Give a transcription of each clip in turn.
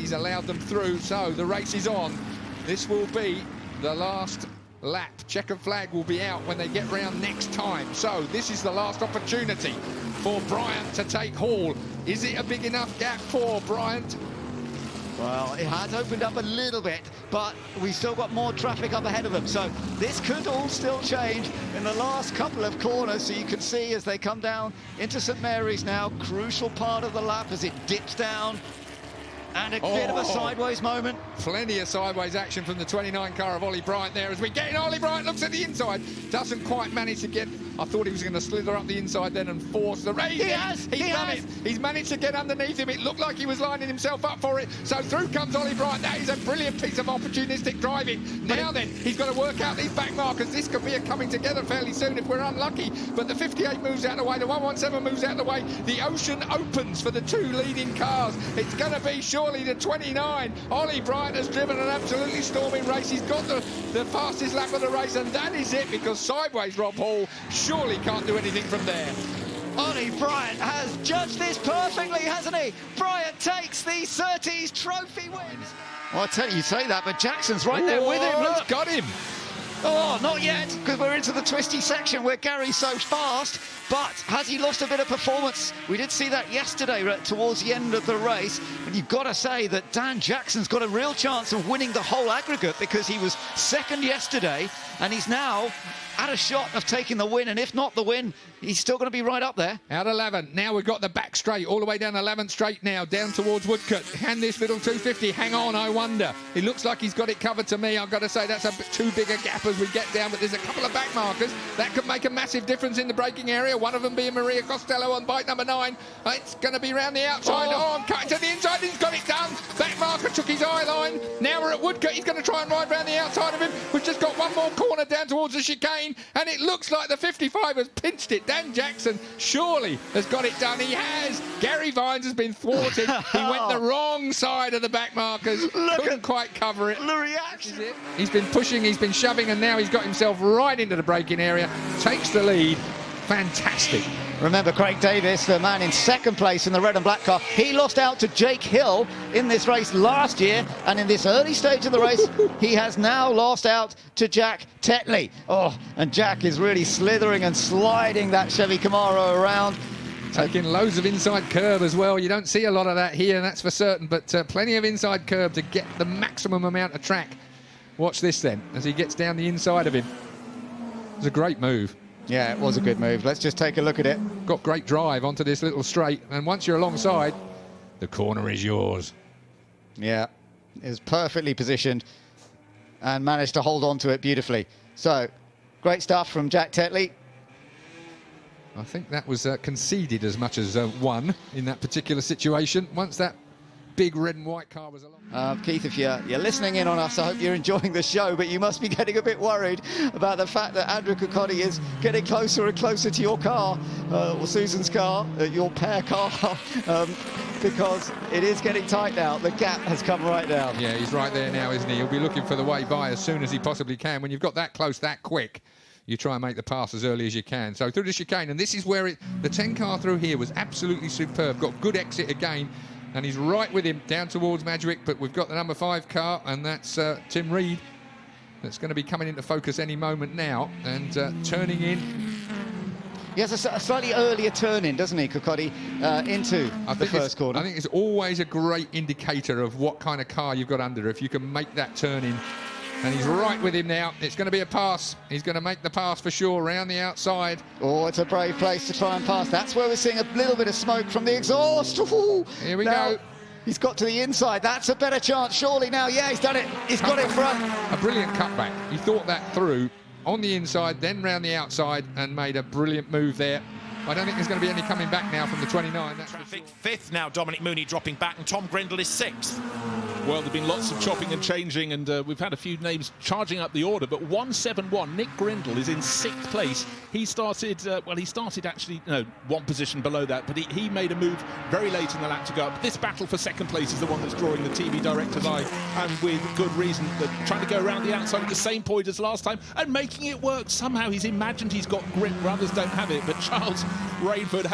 he's allowed them through, so the race is on. This will be the last lap. Checkered flag will be out when they get round next time. So this is the last opportunity for BRYANT to take Hall. Is it a big enough gap for BRYANT? Well, it has opened up a little bit, but we've still got more traffic up ahead of them. So this could all still change in the last couple of corners. So you can see as they come down into St Mary's now, crucial part of the lap as it dips down. And a bit of a sideways moment. Plenty of sideways action from the 29 car of OLLY BRYANT there as we get in. OLLY BRYANT looks at the inside, doesn't quite manage to get. I thought he was going to slither up the inside then and force the race. He has done it. He's managed to get underneath him. It looked like he was lining himself up for it. So through comes OLLY BRYANT. That is a brilliant piece of opportunistic driving. Now then, he's got to work out these back markers. This could be a coming together fairly soon if we're unlucky. But the 58 moves out of the way, the 117 moves out of the way. The ocean opens for the two leading cars. It's going to be surely the 29. OLLY BRYANT has driven an absolutely storming race. He's got the fastest lap of the race, and that is it, because sideways Rob Hall surely can't do anything from there. OLLY BRYANT has judged this perfectly, hasn't he? BRYANT takes the Surtees trophy wins. Well, I tell you say that, but Jackson's right there with him. Look, got him. Oh, not yet, because we're into the twisty section where Gary's so fast. But has he lost a bit of performance? We did see that yesterday towards the end of the race. And you've got to say that Dan Jackson's got a real chance of winning the whole aggregate, because he was second yesterday and he's now at a shot of taking the win. And if not the win, he's still going to be right up there. Out 11. Now we've got the back straight all the way down 11th straight now, down towards Woodcote. Can this little 250 hang on, I wonder? It looks like he's got it covered to me. I've got to say that's a bit too big a gap as we get down, but there's a couple of back markers that could make a massive difference in the braking area. One of them being Maria Costello on bike number 9. It's going to be round the outside. Oh, I'm cutting to the inside. He's got it done. Back marker took his eye line. Now we're at Woodcote. He's going to try and ride round the outside of him. We've just got one more corner down towards the chicane, and it looks like the 55 has pinched it. Dan Jackson surely has got it done. He has. Gary Vines has been thwarted. He went the wrong side of the back markers. Couldn't quite cover it. The reaction. He's been pushing, he's been shoving, and now he's got himself right into the braking area. Takes the lead. Fantastic. Remember Craig Davis, the man in second place in the red and black car. He lost out to Jake Hill in this race last year, and in this early stage of the race, he has now lost out to Jack Tetley. Oh, and Jack is really slithering and sliding that Chevy Camaro around. Taking loads of inside curb as well. You don't see a lot of that here, that's for certain, but plenty of inside curb to get the maximum amount of track. Watch this then, as he gets down the inside of him. It's a great move. Yeah, it was a good move. Let's just take a look at it. Got great drive onto this little straight, and once you're alongside, the corner is yours. Yeah, it was perfectly positioned and managed to hold on to it beautifully. So, great stuff from Jack Tetley. I think that was conceded as much as won in that particular situation. Once that big red and white car was along. Keith, if you're listening in on us, I hope you're enjoying the show, but you must be getting a bit worried about the fact that Andrew KIRKALDY is getting closer and closer to your car, or Susan's car, your pair car, because it is getting tight now. The gap has come right down. Yeah, he's right there now, isn't he? He'll be looking for the way by as soon as he possibly can. When you've got that close, that quick, you try and make the pass as early as you can. So through the chicane, and this is where the 10 car through here was absolutely superb. Got good exit again. And he's right with him down towards Madgwick, but we've got the number 5 car, and that's Tim Reed. That's going to be coming into focus any moment now, and turning in. He has a slightly earlier turn in, doesn't he, KIRKALDY, into the first corner. I think it's always a great indicator of what kind of car you've got under, if you can make that turn in. And he's right with him now. It's going to be a pass. He's going to make the pass for sure, round the outside. Oh, it's a brave place to try and pass. That's where we're seeing a little bit of smoke from the exhaust. Ooh, here we go. He's got to the inside. That's a better chance, surely now. Yeah, he's done it. He's got it front. A brilliant cutback. He thought that through on the inside, then round the outside, and made a brilliant move there. I don't think there's going to be any coming back now from the 29. That's Traffic 5th now. Dominic Mooney dropping back, and Tom Grindle is 6th. Well, there've been lots of chopping and changing, and we've had a few names charging up the order, but 171, Nick Grindle is in 6th place. He started, he started actually, one position below that, but he made a move very late in the lap to go up. This battle for 2nd place is the one that's drawing the TV director's eye, and with good reason. They're trying to go around the outside at the same point as last time, and making it work. Somehow he's imagined he's got grip, others don't have it, but Charles Rainford,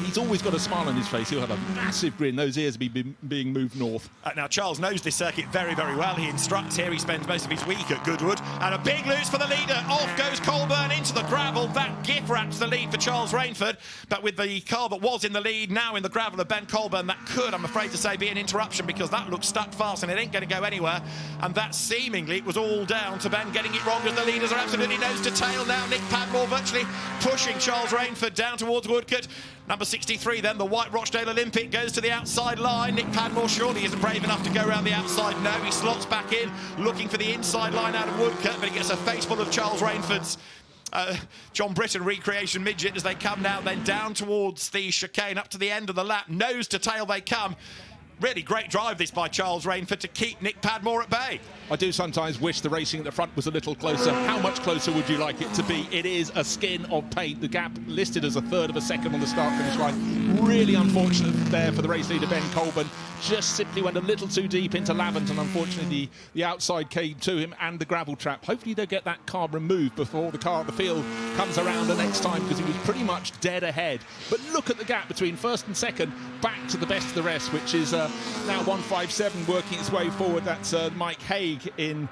he's always got a smile on his face. He'll have a massive grin. Those ears will be being moved north. Now, Charles knows this circuit very, very well. He instructs here. He spends most of his week at Goodwood. And a big lose for the leader. Off goes Colburn into the gravel. That gift wraps the lead for Charles Rainford. But with the car that was in the lead, now in the gravel of Ben Colburn, that could, I'm afraid to say, be an interruption, because that looks stuck fast and it ain't going to go anywhere. And that seemingly it was all down to Ben getting it wrong, as the leaders are absolutely nose to tail now. Nick Padmore virtually pushing Charles Rainford down towards Woodcote. Number 63 then, the White Rochdale Olympic, goes to the outside line. Nick Padmore surely isn't brave enough to go around the outside. No, he slots back in, looking for the inside line out of Woodcote, but he gets a face full of Charles Rainford's John Britton recreation midget as they come now then down towards the chicane up to the end of the lap. Nose to tail they come. Really great drive this by Charles Rainford to keep Nick Padmore at bay. I do sometimes wish the racing at the front was a little closer. How much closer would you like it to be? It is a skin of paint. The gap listed as 1/3 of a second on the start-finish line. Really unfortunate there for the race leader, Ben Colburn. Just simply went a little too deep into Lavant, and unfortunately the outside came to him and the gravel trap. Hopefully they'll get that car removed before the car at the field comes around the next time, because he was pretty much dead ahead. But look at the gap between 1st and 2nd, back to the best of the rest, which is now 157 working its way forward. That's Mike Haig in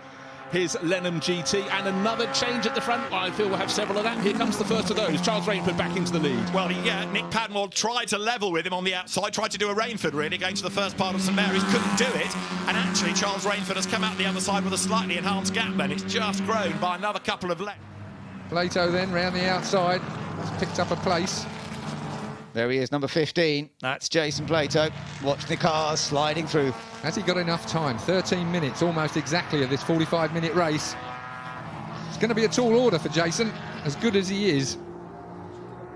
his Lenham GT, and another change at the front. I feel we'll have several of that. Here comes the first of those. Charles Rainford back into the lead. Well, yeah, Nick Padmore tried to level with him on the outside, tried to do a Rainford really, going to the first part of St Mary's, couldn't do it, and actually Charles Rainford has come out the other side with a slightly enhanced gap then. It's just grown by another couple of lengths. Plato then round the outside, has picked up a place. There he is, number 15. That's Jason Plato. Watch the cars sliding through. Has he got enough time? 13 minutes, almost exactly, of this 45-minute race. It's going to be a tall order for Jason, as good as he is.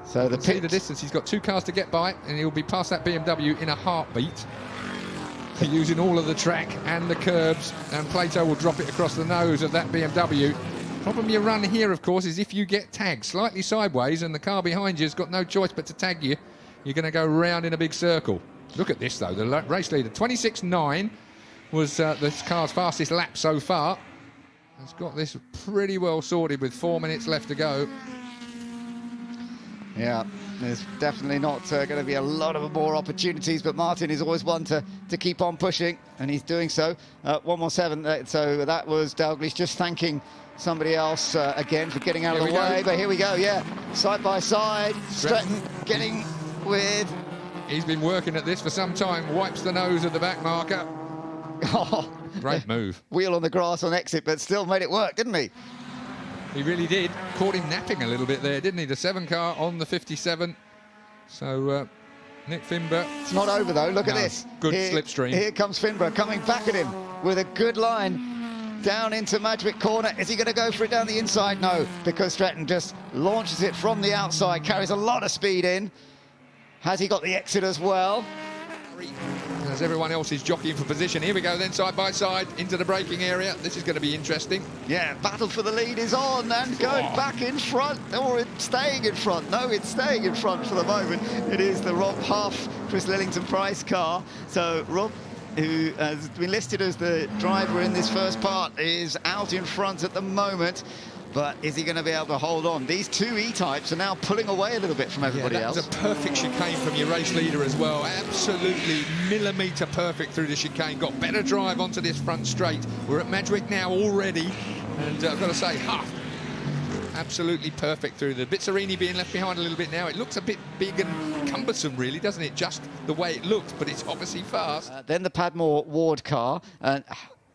So the see the distance. He's got 2 cars to get by, and he'll be past that BMW in a heartbeat. Using all of the track and the curbs, and Plato will drop it across the nose of that BMW. Problem you run here, of course, is if you get tagged slightly sideways and the car behind you has got no choice but to tag you, you're going to go round in a big circle. Look at this, though. The race leader, 26.9, was this car's fastest lap so far. Has got this pretty well sorted with 4 minutes left to go. Yeah, there's definitely not going to be a lot of more opportunities, but Martin is always one to keep on pushing, and he's doing so. 117, so that was Dalglish just thanking somebody else again for getting out of the way, but here we go, yeah, side by side, Stretton getting with... He's been working at this for some time, wipes the nose of the back marker. Oh, great move. Wheel on the grass on exit, but still made it work, didn't he? He really did. Caught him napping a little bit there, didn't he? The 7 car on the 57. So, Nick FINBURGH. It's not over, though. Look at this. Good slipstream. Here comes FINBURGH coming back at him with a good line. Down into Madwick corner. Is he going to go for it down the inside? No, because Stretton just launches it from the outside, carries a lot of speed in. Has he got the exit as well? As everyone else is jockeying for position. Here we go then, side by side, into the braking area. This is going to be interesting. Yeah, battle for the lead is on, and going back in front, or it's staying in front. No, it's staying in front for the moment. It is the Rob Huff, Chris Lillington Price car. So Rob, who has been listed as the driver in this first part, is out in front at the moment. But is he going to be able to hold on? These 2 E-types are now pulling away a little bit from everybody else. That was a perfect chicane from your race leader as well. Absolutely millimetre perfect through the chicane. Got better drive onto this front straight. We're at Madwick now already. And I've got to say, Huff, absolutely perfect through the Bizzarini being left behind a little bit now. It looks a bit big and cumbersome, really, doesn't it? Just the way it looks, but it's obviously fast. Then the Padmore Ward car.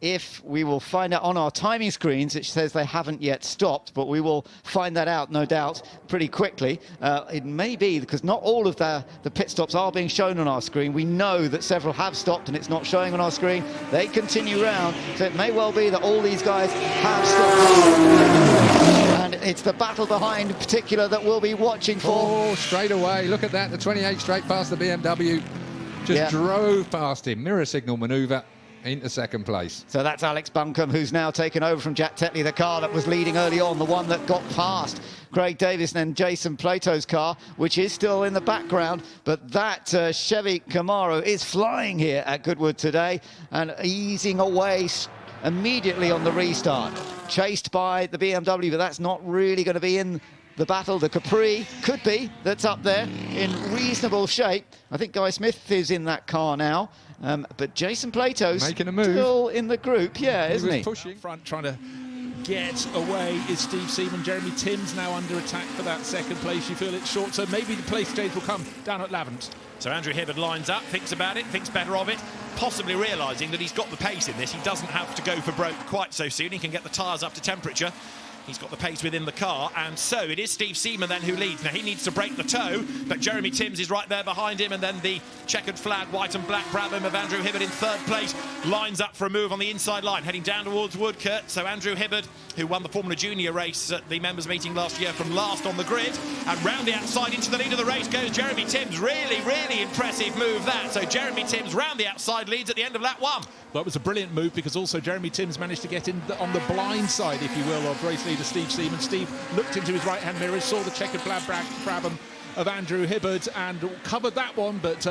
If we will find out on our timing screens, it says they haven't yet stopped, but we will find that out, no doubt, pretty quickly. It may be, because not all of the pit stops are being shown on our screen. We know that several have stopped and it's not showing on our screen. They continue round, so it may well be that all these guys have stopped. And it's the battle behind in particular that we'll be watching for. Oh, straight away, look at that, the 28 straight past the BMW. Just drove past him, mirror signal manoeuvre. into second place. So that's Alex Buncombe, who's now taken over from Jack Tetley, the car that was leading early on, the one that got past Craig Davis and Jason Plato's car, which is still in the background. But that Chevy Camaro is flying here at Goodwood today and easing away immediately on the restart. Chased by the BMW, but that's not really going to be in the battle. The Capri could be, that's up there in reasonable shape. I think Guy Smith is in that car now, but Jason Plato's making a move. Still in the group, yeah, isn't he? Pushing. Front trying to get away is Steve Seaman. Jeremy Timms now under attack for that second place. You feel it's short, so maybe the place change will come down at Lavant. So Andrew Hibbard lines up, thinks about it, thinks better of it, possibly realising that he's got the pace in this. He doesn't have to go for broke quite so soon. He can get the tyres up to temperature. He's got the pace within the car, and so it is Steve Seaman then who leads. Now he needs to break the toe, but Jeremy Timms is right there behind him, and then the checkered flag, white and black Brabham of Andrew Hibbard in third place, lines up for a move on the inside line, heading down towards Woodcote. So Andrew Hibbard, who won the Formula Junior race at the members meeting last year from last on the grid, and round the outside into the lead of the race goes Jeremy Timms. Really, really impressive move that. So Jeremy Timms round the outside leads at the end of lap 1. Well, it was a brilliant move because also Jeremy Timms managed to get in on the blind side, if you will, of race leader Steve Seaman. Steve looked into his right-hand mirror, saw the checkered flag Brabham of Andrew Hibbard and covered that one, but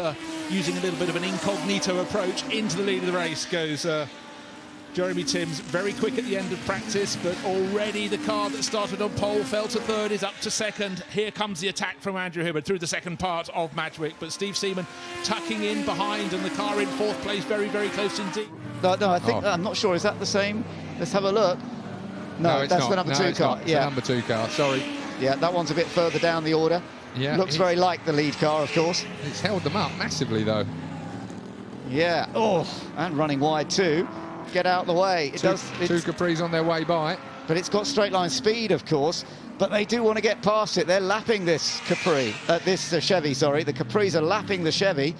using a little bit of an incognito approach into the lead of the race goes Jeremy Timms. Very quick at the end of practice, but already the car that started on pole, fell to third, is up to second. Here comes the attack from Andrew Hibbard through the second part of Madgwick, but Steve Seaman tucking in behind, and the car in fourth place, very, very close indeed. No, I think, I'm not sure, is that the same? Let's have a look. No, it's that's not. the number 2 car. It's the number 2 car, sorry. Yeah, that one's a bit further down the order. Yeah, looks very like the lead car, of course. It's held them up massively, though. Yeah, and running wide too. Get out of the way. Two Capris on their way by. But it's got straight line speed, of course. But they do want to get past it. They're lapping this Capri, Chevy, sorry. The Capris are lapping the Chevy.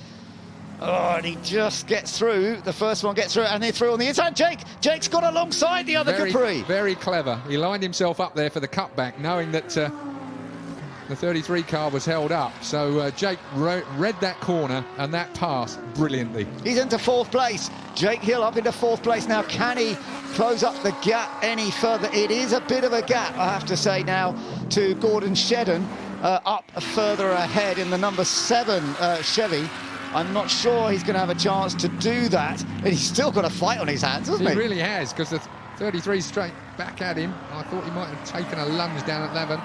Oh, and he just gets through. The first one gets through, and they're through on the inside. Jake's got alongside the other Capri. Very clever. He lined himself up there for the cutback, knowing that the 33 car was held up. So Jake read that corner and that pass brilliantly. He's into fourth place. Jake Hill up into fourth place now. Can he close up the gap any further? It is a bit of a gap, I have to say now, to Gordon Shedden, up further ahead in the number 7 Chevy. I'm not sure he's going to have a chance to do that, and he's still got a fight on his hands, hasn't he? He really has, because the 33 straight back at him. I thought he might have taken a lunge down at 11.